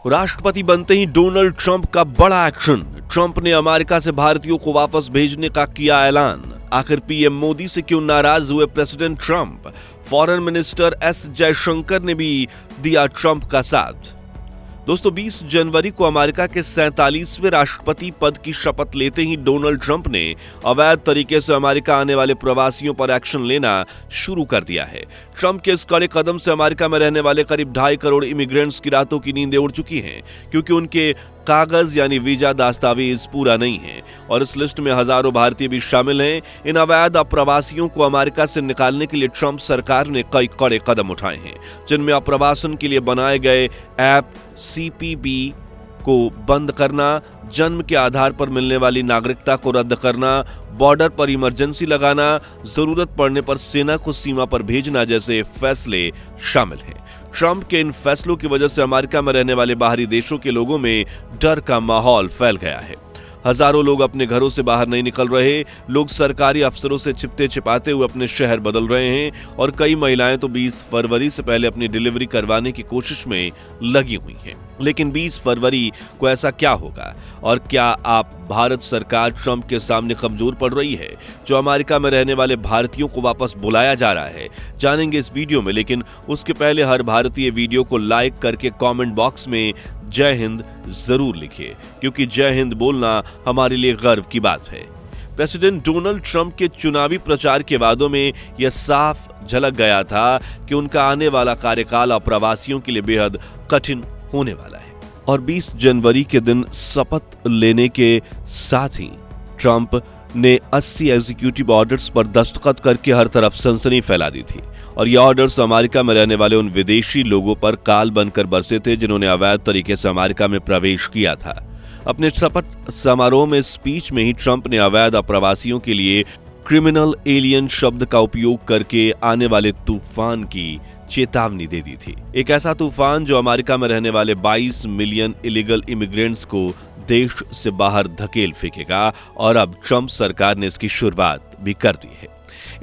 राष्ट्रपति बनते ही Donald Trump का बड़ा एक्शन। ट्रंप ने अमेरिका से भारतीयों को वापस भेजने का किया ऐलान। आखिर पीएम मोदी से क्यों नाराज हुए president Trump? Foreign minister S Jaishankar ने भी दिया ट्रंप का साथ। दोस्तों, 20 जनवरी को अमेरिका के 47वें राष्ट्रपति पद की शपथ लेते ही डोनाल्ड ट्रंप ने अवैध तरीके से अमेरिका आने वाले प्रवासियों पर एक्शन लेना शुरू कर दिया है। ट्रंप के इस कड़े कदम से अमेरिका में रहने वाले करीब 2.5 करोड़ इमिग्रेंट्स की रातों की नींदें उड़ चुकी हैं, क्योंकि उनके कागज यानी वीजा दस्तावेज पूरा नहीं है और इस लिस्ट में हजारों भारतीय भी शामिल हैं। इन अवैध अप्रवासियों को अमेरिका से निकालने के लिए ट्रंप सरकार ने कई कड़े कदम उठाए हैं, जिनमें अप्रवासन के लिए बनाए गए ऐप सीपीबी को बंद करना, जन्म के आधार पर मिलने वाली नागरिकता को रद्द करना, बॉर्डर पर इमरजेंसी लगाना, जरूरत पड़ने पर सेना को सीमा पर भेजना जैसे फैसले शामिल हैं। ट्रंप के इन फैसलों की वजह से अमेरिका में रहने वाले बाहरी देशों के लोगों में डर का माहौल फैल गया है। हजारों लोग अपने घरों से बाहर नहीं निकल रहे, लोग सरकारी अफसरों से छिपते छिपाते हुए अपने शहर बदल रहे हैं और कई महिलाएं तो 20 फरवरी से पहले अपनी डिलीवरी करवाने की कोशिश में लगी हुई हैं। लेकिन 20 फरवरी को ऐसा क्या होगा और क्या आप भारत सरकार ट्रंप के सामने कमजोर पड़ रही है? जो अमेरिका में रहने वाले भारतीयों को वापस बुलाया जा रहा है, जानेंगे इस वीडियो में। लेकिन उसके पहले हर भारतीय वीडियो को लाइक करके कमेंट बॉक्स में जय हिंद जरूर लिखिए, क्योंकि जय हिंद बोलना हमारे लिए गर्व की बात है। प्रेसिडेंट डोनाल्ड ट्रंप के चुनावी प्रचार के वादों में यह साफ झलक गया था कि उनका आने वाला कार्यकाल अप्रवासियों के लिए बेहद कठिन होने वाला है। और 20 जनवरी के दिन शपथ लेने के साथ ही ट्रंप ने 80 एग्जीक्यूटिव ऑर्डर्स पर दस्तखत करके हर तरफ सनसनी फैला दी थी और ये ऑर्डर्स अमेरिका में रहने वाले उन विदेशी लोगों पर काल बनकर बरसे थे जिन्होंने अवैध तरीके से अमेरिका में प्रवेश किया था। अपने शपथ समारोह में स्पीच में ही ट्रंप ने अवैध अप्रवासियों के लिए क्रिमिनल एलियन शब्द का उपयोग करके आने वाले तूफान की चेतावनी दे दी थी। एक ऐसा तूफान जो अमेरिका में रहने वाले 22 मिलियन इलीगल इमिग्रेंट्स को देश से बाहर धकेल फेंकेगा और अब ट्रंप सरकार ने इसकी शुरुआत भी कर दी है।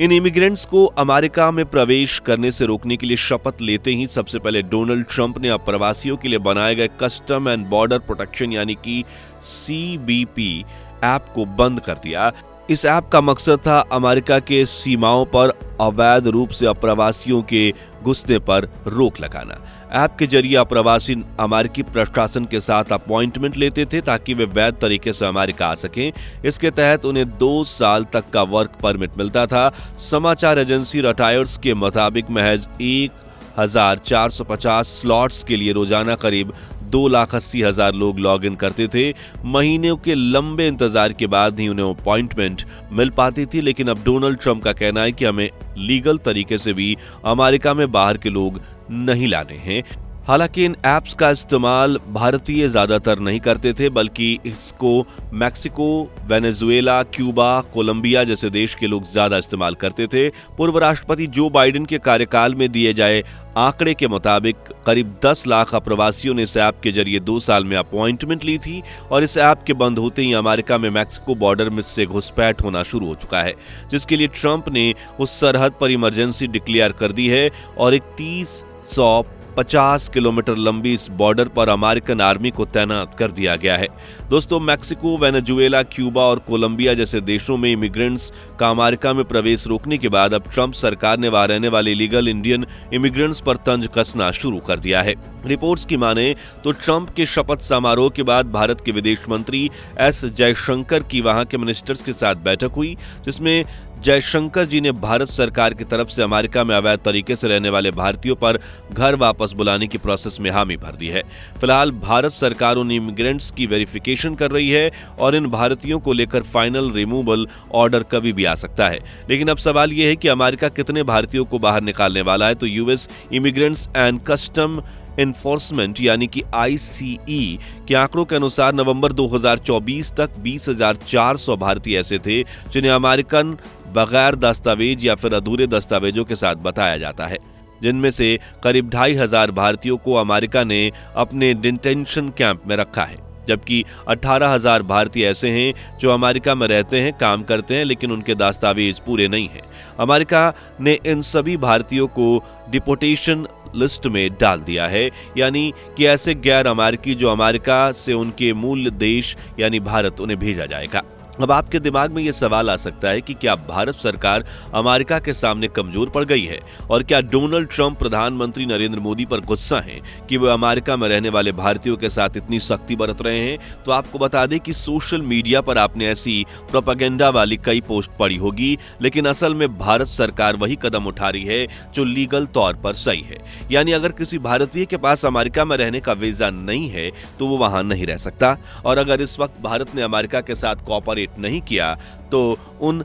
इन इमिग्रेंट्स को अमेरिका में प्रवेश करने से रोकने के लिए शपथ लेते ही सबसे पहले डोनाल्ड ट्रंप ने अप्रवासियों के लिए बनाए गए कस्टम एंड बॉर्डर प्रोटेक्शन यानी कि सीबीपी ऐप को बंद कर दिया। इस ऐप का मकसद था अमेरिका के सीमाओं पर अवैध रूप से अप्रवासियों के घुसने पर रोक लगाना। ऐप के जरिए अप्रवासी अमेरिकी प्रशासन के साथ अपॉइंटमेंट लेते थे ताकि वे वैध तरीके से अमेरिका आ सकें। इसके तहत उन्हें 2 साल तक का वर्क परमिट मिलता था। समाचार एजेंसी रॉयटर्स के मुताबिक महज 1450 स्लॉट्स के लिए रोजाना करीब 2,80,000 लोग लॉग इन करते थे। महीनों के लंबे इंतजार के बाद ही उन्हें अपॉइंटमेंट मिल पाती थी। लेकिन अब डोनाल्ड ट्रंप का कहना है कि हमें लीगल तरीके से भी अमेरिका में बाहर के लोग नहीं लाने हैं। हालांकि इन ऐप्स का इस्तेमाल भारतीय ज्यादातर नहीं करते थे, बल्कि इसको मैक्सिको, वेनेजुएला, क्यूबा, कोलंबिया जैसे देश के लोग ज्यादा इस्तेमाल करते थे। पूर्व राष्ट्रपति जो बाइडेन के कार्यकाल में दिए जाए आंकड़े के मुताबिक करीब 10 लाख अप्रवासियों ने इस ऐप के जरिए 2 साल में अपॉइंटमेंट ली थी और इस ऐप के बंद होते ही अमेरिका में मैक्सिको बॉर्डर में से घुसपैठ होना शुरू हो चुका है, जिसके लिए ट्रंप ने उस सरहद पर इमरजेंसी डिक्लेयर कर दी है और 3150 किलोमीटर लंबी इस बॉर्डर पर अमेरिकन आर्मी को तैनात कर दिया गया है। दोस्तों, मैक्सिको, वेनेजुएला, क्यूबा और कोलंबिया जैसे देशों में इमिग्रेंट्स का अमेरिका में प्रवेश रोकने के बाद अब ट्रंप सरकार ने वहां रहने वाले इलीगल इंडियन इमिग्रेंट्स पर तंज कसना शुरू कर दिया है। रिपोर्ट्स की माने तो ट्रंप के शपथ समारोह के बाद भारत के विदेश मंत्री एस जयशंकर की वहां के मिनिस्टर्स के साथ बैठक हुई, जिसमें जयशंकर जी ने भारत सरकार की तरफ से अमेरिका में अवैध तरीके से रहने वाले भारतीयों पर घर वापस बुलाने की प्रोसेस में हामी भर दी है। फिलहाल भारत सरकार उन इमिग्रेंट्स की वेरिफिकेशन कर रही है और इन भारतीयों को लेकर फाइनल रिमूवल ऑर्डर कभी भी आ सकता है। लेकिन अब सवाल यह है कि अमेरिका कितने भारतीयों को बाहर निकालने वाला है। तो US immigrants and custom enforcement यानी कि आईसीई के आंकड़ों के अनुसार नवंबर 2024 तक 20,400 भारतीय ऐसे थे जिन्हें अमेरिकन बगैर दस्तावेज या फिर अधूरे दस्तावेजों के साथ बताया जाता है, जिनमें से करीब 2,500 भारतीयों को अमेरिका ने अपने डिटेंशन कैंप में रखा है, जबकि 18,000 भारतीय ऐसे हैं जो अमेरिका में रहते हैं, काम करते हैं, लेकिन उनके दस्तावेज पूरे नहीं हैं। अमेरिका ने इन सभी भारतीयों को डिपोर्टेशन लिस्ट में डाल दिया है, यानी कि ऐसे गैर अमेरिकी जो अमेरिका से उनके मूल देश यानी भारत उन्हें भेजा जाएगा। अब आपके दिमाग में यह सवाल आ सकता है कि क्या भारत सरकार अमेरिका के सामने कमजोर पड़ गई है और क्या डोनाल्ड ट्रंप प्रधानमंत्री नरेंद्र मोदी पर गुस्सा हैं कि वे अमेरिका में रहने वाले भारतीयों के साथ इतनी सख्ती बरत रहे हैं। तो आपको बता दें कि सोशल मीडिया पर आपने ऐसी प्रोपेगेंडा वाली कई पोस्ट पढ़ी होगी, लेकिन असल में भारत सरकार वही कदम उठा रही है जो लीगल तौर पर सही है। यानी अगर किसी भारतीय के पास अमेरिका में रहने का वीजा नहीं है तो वो वहां नहीं रह सकता, और अगर इस वक्त भारत ने अमेरिका के साथ कोऑपरेट नहीं किया तो उन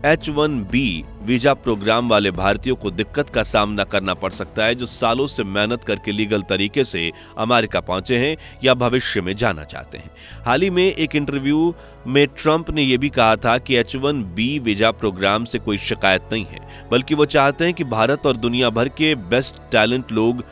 H-1B वीजा प्रोग्राम वाले भारतीयों को दिक्कत का सामना करना पड़ सकता है जो सालों से मेहनत करके लीगल तरीके से अमेरिका पहुंचे हैं या भविष्य में जाना चाहते हैं। हाल ही में एक इंटरव्यू में ट्रंप ने यह भी कहा था कि H-1B वीजा प्रोग्राम से कोई शिकायत नहीं है, बल्कि वो चाहते हैं कि भारत और दुनिया भर के बेस्ट टैलेंट लोग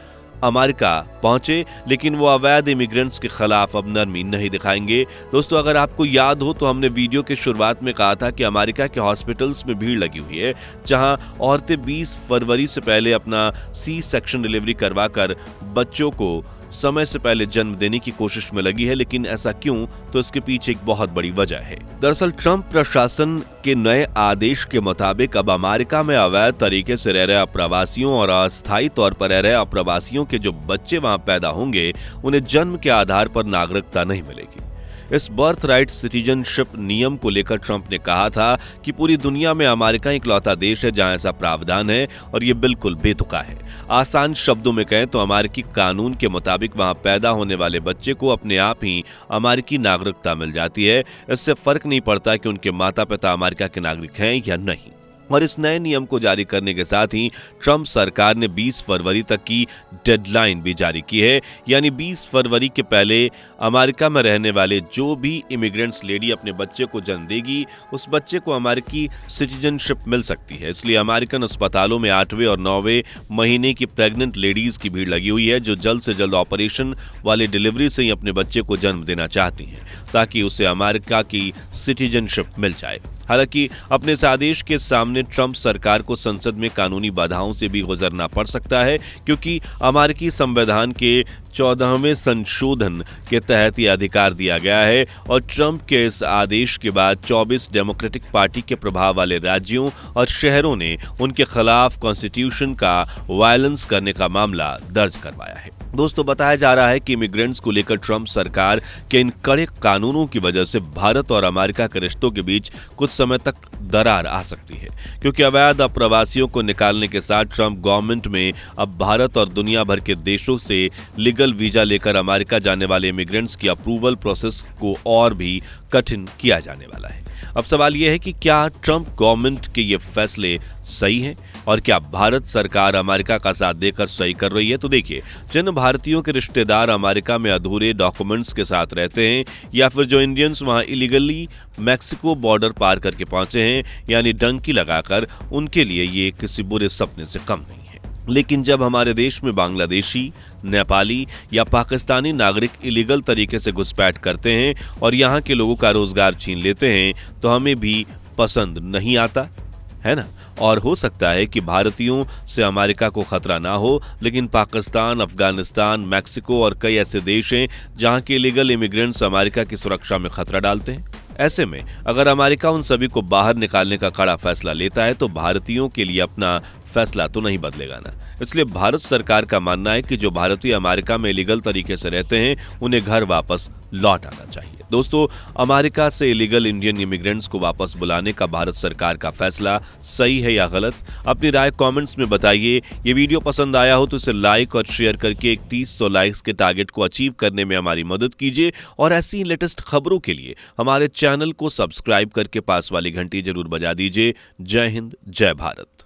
अमेरिका पहुंचे, लेकिन वो अवैध इमिग्रेंट्स के खिलाफ अब नरमी नहीं दिखाएंगे। दोस्तों, अगर आपको याद हो तो हमने वीडियो के शुरुआत में कहा था कि अमेरिका के हॉस्पिटल्स में भीड़ लगी हुई है, जहां औरतें 20 फरवरी से पहले अपना सी सेक्शन डिलीवरी करवाकर बच्चों को समय से पहले जन्म देने की कोशिश में लगी है। लेकिन ऐसा क्यों? तो इसके पीछे एक बहुत बड़ी वजह है। दरअसल ट्रंप प्रशासन के नए आदेश के मुताबिक अब अमेरिका में अवैध तरीके से रह रहे अप्रवासियों और अस्थायी तौर पर रह रहे अप्रवासियों के जो बच्चे वहां पैदा होंगे उन्हें जन्म के आधार पर नागरिकता नहीं मिलेगी। इस बर्थ राइट सिटीजनशिप नियम को लेकर ट्रंप ने कहा था कि पूरी दुनिया में अमेरिका इकलौता देश है जहां ऐसा प्रावधान है और ये बिल्कुल बेतुका है। आसान शब्दों में कहें तो अमेरिकी कानून के मुताबिक वहां पैदा होने वाले बच्चे को अपने आप ही अमेरिकी नागरिकता मिल जाती है। इससे फर्क नहीं पड़ता कि उनके माता पिता अमेरिका के नागरिक हैं या नहीं। और इस नए नियम को जारी करने के साथ ही ट्रंप सरकार ने 20 फरवरी तक की डेडलाइन भी जारी की है, यानी 20 फरवरी के पहले अमेरिका में रहने वाले जो भी इमिग्रेंट्स लेडी अपने बच्चे को जन्म देगी उस बच्चे को अमेरिकी सिटीजनशिप मिल सकती है। इसलिए अमेरिकन अस्पतालों में 8वें और 9वें महीने की प्रेग्नेंट लेडीज की भीड़ लगी हुई है जो जल्द से जल्द ऑपरेशन वाले डिलीवरी से ही अपने बच्चे को जन्म देना चाहती हैं ताकि उसे अमेरिका की सिटीजनशिप मिल जाए। हालांकि अपने इस आदेश के सामने ट्रंप सरकार को संसद में कानूनी बाधाओं से भी गुजरना पड़ सकता है, क्योंकि अमेरिकी संविधान के 14वें संशोधन के तहत यह अधिकार दिया गया है और ट्रंप के इस आदेश के बाद 24 डेमोक्रेटिक पार्टी के प्रभाव वाले राज्यों और शहरों ने उनके खिलाफ कॉन्स्टिट्यूशन का वायलेंस करने का मामला दर्ज करवाया है। दोस्तों, बताया जा रहा है कि इमिग्रेंट्स को लेकर ट्रंप सरकार के इन कड़े कानूनों की वजह से भारत और अमेरिका के रिश्तों के बीच कुछ समय तक दरार आ सकती है, क्योंकि अवैध अप्रवासियों को निकालने के साथ ट्रंप गवर्नमेंट में अब भारत और दुनिया भर के देशों से लीगल वीजा लेकर अमेरिका जाने वाले इमिग्रेंट्स की अप्रूवल प्रोसेस को और भी कठिन किया जाने वाला है। अब सवाल यह है कि क्या ट्रंप गवर्नमेंट के ये फैसले सही हैं और क्या भारत सरकार अमेरिका का साथ देकर सही कर रही है? तो देखिए, जिन भारतीयों के रिश्तेदार अमेरिका में अधूरे डॉक्यूमेंट्स के साथ रहते हैं या फिर जो इंडियंस वहां इलीगली मैक्सिको बॉर्डर पार करके पहुंचे हैं यानी डंकी लगाकर, उनके लिए ये किसी बुरे सपने से कम नहीं है। लेकिन जब हमारे देश में बांग्लादेशी, नेपाली या पाकिस्तानी नागरिक इलीगल तरीके से घुसपैठ करते हैं और यहाँ के लोगों का रोजगार छीन लेते हैं तो हमें भी पसंद नहीं आता, है ना? और हो सकता है कि भारतीयों से अमेरिका को खतरा ना हो, लेकिन पाकिस्तान, अफगानिस्तान, मैक्सिको और कई ऐसे देश हैं जहां के इलीगल इमिग्रेंट्स अमेरिका की सुरक्षा में खतरा डालते हैं। ऐसे में अगर अमेरिका उन सभी को बाहर निकालने का कड़ा फैसला लेता है तो भारतीयों के लिए अपना फैसला तो नहीं बदलेगा ना। इसलिए भारत सरकार का मानना है कि जो भारतीय अमेरिका में इलीगल तरीके से रहते हैं उन्हें घर वापस लौट आना चाहिए। दोस्तों, अमेरिका से इलीगल इंडियन इमिग्रेंट्स को वापस बुलाने का भारत सरकार का फैसला सही है या गलत? अपनी राय कमेंट्स में बताइए। ये वीडियो पसंद आया हो तो इसे लाइक और शेयर करके 3100 लाइक्स के टारगेट को अचीव करने में हमारी मदद कीजिए और ऐसी लेटेस्ट खबरों के लिए हमारे चैनल को सब्सक्राइब करके पास वाली घंटी जरूर बजा दीजिए। जय हिंद, जय भारत।